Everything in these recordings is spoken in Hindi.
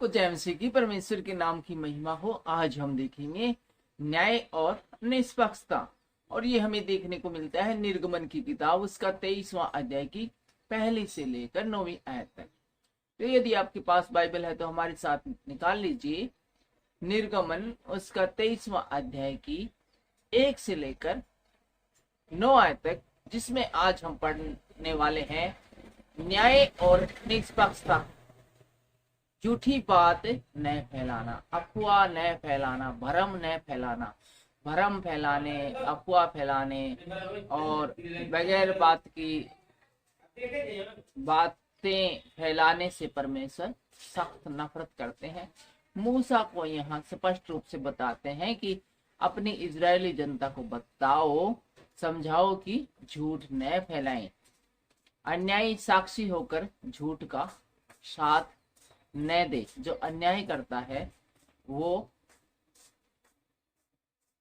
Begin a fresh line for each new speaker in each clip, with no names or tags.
को जय मसीह की परमेश्वर के नाम की महिमा हो। आज हम देखेंगे न्याय और निष्पक्षता, और ये हमें देखने को मिलता है निर्गमन की किताब उसका 23वां अध्याय की पहली से लेकर 9वीं आयत तक। तो यदि आपके पास बाइबल है तो हमारे साथ निकाल लीजिए निर्गमन उसका 23वां अध्याय की 1 से लेकर 9 आयत तक, जिसमें आज हम पढ़ने वाले हैं न्याय और निष्पक्षता। झूठी बात न फैलाना, अफवाह न फैलाना, भ्रम न फैलाना, भ्रम फैलाने, अफवाह फैलाने और बगैर बात की बातें फैलाने से परमेश्वर सख्त नफरत करते हैं। मूसा को यहाँ स्पष्ट रूप से बताते हैं कि अपनी इजरायली जनता को बताओ, समझाओ कि झूठ न फैलाएं, अन्यायी साक्षी होकर झूठ का साथ न दे। जो अन्याय करता है वो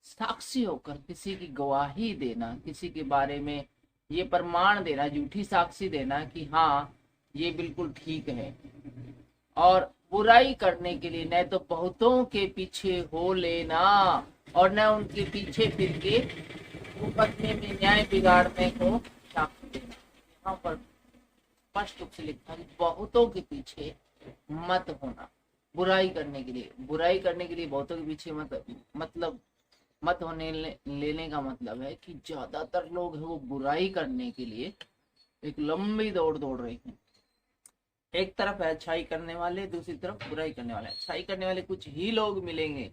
साक्षी होकर किसी की गवाही देना, किसी के बारे में ये प्रमाण देना, झूठी साक्षी देना कि हाँ ये बिल्कुल ठीक है। और बुराई करने के लिए न तो बहुतों के पीछे हो लेना और न उनके पीछे फिर के मुकदमे में न्याय बिगाड़ने को साक्षी देना। यहाँ पर स्पष्ट रूप से लिखा है बहुतों के पीछे मत होना। बुराई करने के लिए बहुतों के पीछे मतलब मत होने लेने का मतलब है कि ज्यादातर लोग हैं वो बुराई करने के लिए एक लंबी दौड़ रहे हैं। एक तरफ है अच्छाई करने वाले, दूसरी तरफ बुराई करने वाले। अच्छाई करने वाले कुछ ही लोग मिलेंगे,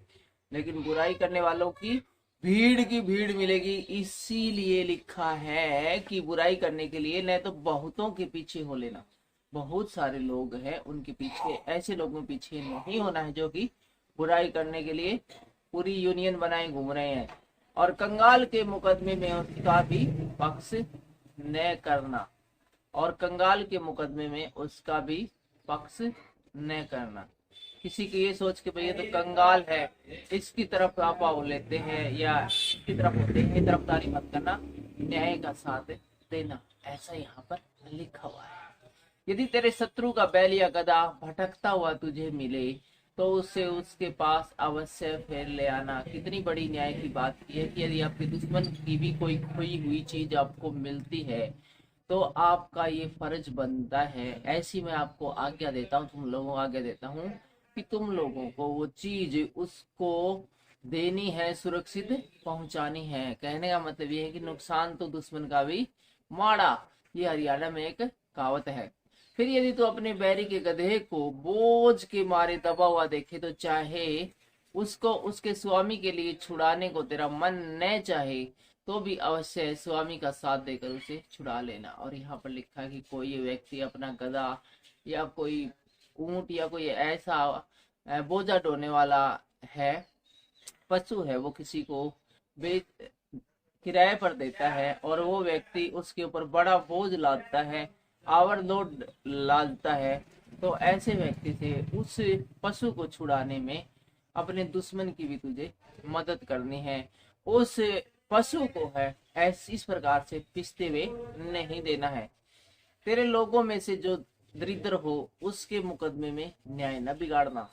लेकिन बुराई करने वालों की भीड़ मिलेगी। इसीलिए लिखा है कि बुराई करने के लिए न तो बहुतों के पीछे हो लेना, बहुत सारे लोग हैं उनके पीछे, ऐसे लोगों के पीछे नहीं होना है जो कि बुराई करने के लिए पूरी यूनियन बनाए घूम रहे हैं। और कंगाल के मुकदमे में उसका भी पक्ष न करना, और कंगाल के मुकदमे में उसका भी पक्ष न करना। किसी की ये सोच के भैया तो कंगाल है, इसकी तरफ आपा हो लेते हैं या इसकी तरफ होते हैं, तरफदारी मत करना, न्याय का साथ देना, ऐसा यहाँ पर लिखा हुआ है। यदि तेरे शत्रु का बैल या गधा भटकता हुआ तुझे मिले तो उससे उसके पास अवश्य फेर ले आना। कितनी बड़ी न्याय की बात की है कि यदि आपके दुश्मन की भी कोई खोई हुई चीज आपको मिलती है तो आपका ये फर्ज बनता है, ऐसी मैं आपको आज्ञा देता हूँ, तुम लोगों को आज्ञा देता हूँ कि तुम लोगों को वो चीज उसको देनी है, सुरक्षित पहुंचानी है। कहने का मतलब ये है कि नुकसान तो दुश्मन का भी माड़ा, ये हरियाणा में एक कहावत है। फिर यदि तू अपने बैरी के गधे को बोझ के मारे दबा हुआ देखे तो चाहे उसको उसके स्वामी के लिए छुड़ाने को तेरा मन न चाहे तो भी अवश्य स्वामी का साथ देकर उसे छुड़ा लेना। और यहाँ पर लिखा है कि कोई व्यक्ति अपना गधा या कोई ऊंट या कोई ऐसा बोझा ढोने वाला है, पशु है, वो किसी को बेच किराए पर देता है और वो व्यक्ति उसके ऊपर बड़ा बोझ लादता है, ओवरलोड लादता है, तो ऐसे व्यक्ति से उस पशु को छुड़ाने में अपने दुश्मन की भी तुझे मदद करनी है। उस पशु को है इस प्रकार से पिसते हुए नहीं देना है। तेरे लोगों में से जो दरिद्र हो उसके मुकदमे में न्याय न बिगाड़ना।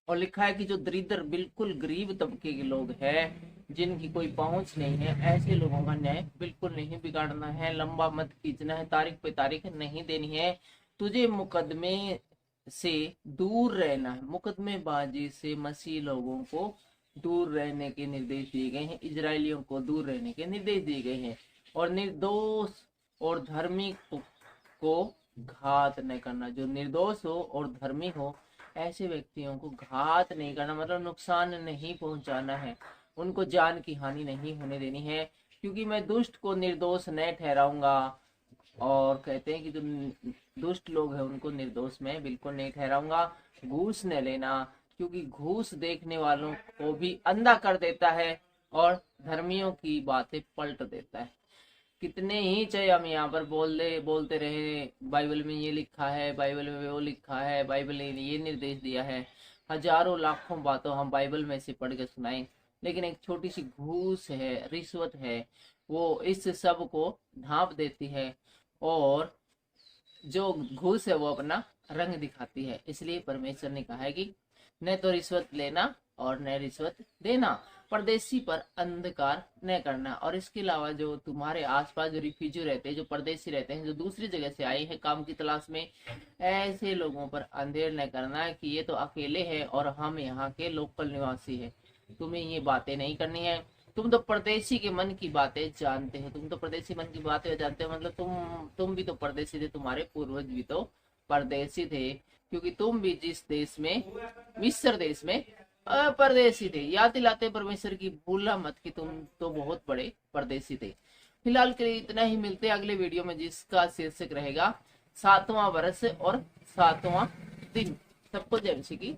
और लिखा है कि जो दरिद्र बिल्कुल गरीब तबके के लोग हैं, जिनकी कोई पहुंच नहीं है, ऐसे लोगों का न्याय बिल्कुल नहीं बिगाड़ना है, लंबा मत खींचना है, तारीख पे तारीख नहीं देनी है। तुझे मुकदमे से दूर रहना है। मुकदमेबाजी से मसीह लोगों को दूर रहने के निर्देश दिए गए हैं, इजरायलियों को दूर रहने के निर्देश दिए गए हैं। और निर्दोष और धर्मी को घात न करना। जो निर्दोष हो और धर्मी हो ऐसे व्यक्तियों को घात नहीं करना, मतलब नुकसान नहीं पहुंचाना है, उनको जान की हानि नहीं होने देनी है, क्योंकि मैं दुष्ट को निर्दोष न ठहराऊंगा। और कहते हैं कि जो दुष्ट लोग हैं उनको निर्दोष मैं बिल्कुल नहीं ठहराऊंगा। घूस न लेना, क्योंकि घूस देखने वालों को भी अंधा कर देता है और धर्मियों की बातें पलट देता है। कितने ही चाहे हम यहाँ पर बोलते रहे बाइबल में ये लिखा है, बाइबल में वो लिखा है, बाइबल ने ये निर्देश दिया है, हजारों लाखों बातों हम बाइबल में से पढ़ के सुनाएं, लेकिन एक छोटी सी घूस है, रिश्वत है, वो इस सब को ढांप देती है और जो घूस है वो अपना रंग दिखाती है। इसलिए परमेश्वर ने कहा है कि न तो रिश्वत लेना और न रिश्वत देना, परदेशी पर अंधकार न करना। और इसके अलावा जो तुम्हारे आसपास जो रिफ्यूजी रहते हैं, जो परदेशी रहते हैं, जो दूसरी जगह से आए हैं काम की तलाश में, ऐसे लोगों पर अंधेर न करना कि ये तो अकेले है और हम यहाँ के लोकल निवासी है। तुम्हें ये बातें नहीं करनी है। तुम तो परदेशी के मन की बातें जानते हो, तुम तो परदेशी मन की बातें जानते हो, मतलब तुम भी तो परदेशी थे, तुम्हारे पूर्वज भी तो परदेशी थे, क्योंकि तुम भी जिस देश में, मिस्र देश में परदेशी थे। याद दिलाते परमेश्वर की, भूलना मत कि तुम तो बहुत बड़े परदेशी थे। फिलहाल के लिए इतना ही, मिलते हैं अगले वीडियो में जिसका शीर्षक रहेगा 7वां वर्ष और 7वां दिन। सबको जय मसीह की।